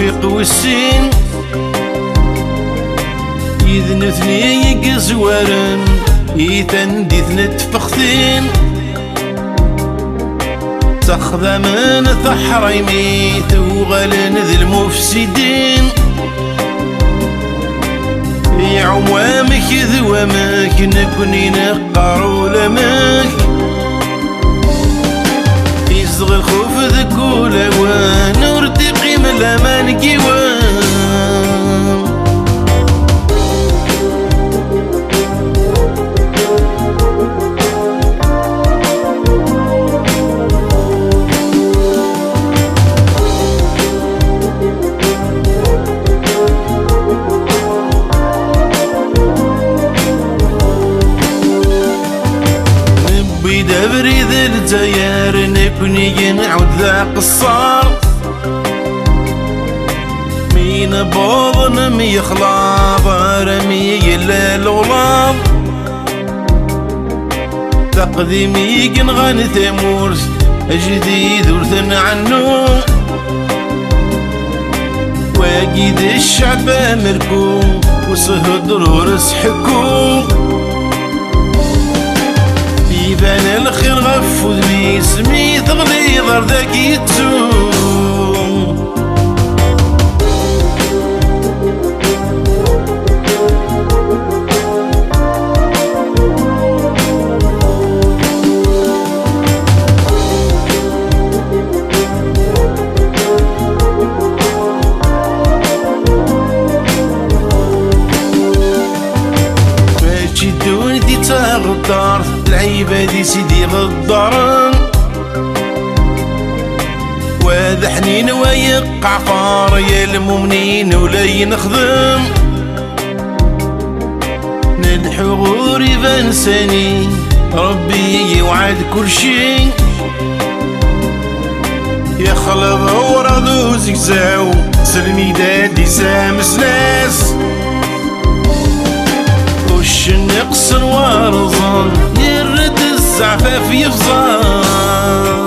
الطريق والسين يذنثني يقزورن يثن دي ثنت فخثين تاخذ من ثحريمي توغلن ذي المفسدين يا عوامك ذوامك نكوني نقارو لمك يصغر الخوف ذكو لوان ورتقي من الامان كيوان دبري ذا التيار نكوني نعود ذا قصار مين بوضن مي خلاض رمي يلا الغلاض تقديمي كنغاني ثمورس جديد ورثن عنو واكيد الشعب مركوم وصهد ورس حكوم يبان الخير غفو ذبي سمي تغلي ضر ذاك يتسوم فاشي الدون دي تغدار العيبة دي سيدي غدارن وذا حنين ويقع فار يا المؤمنين ولا ينخدم نلحو غوري فانساني ربي يوعد كل شي يخلط ورا زكزاو سلمي دادي سامس ناس وش نقص ورزان يرد الزعفاف يفزان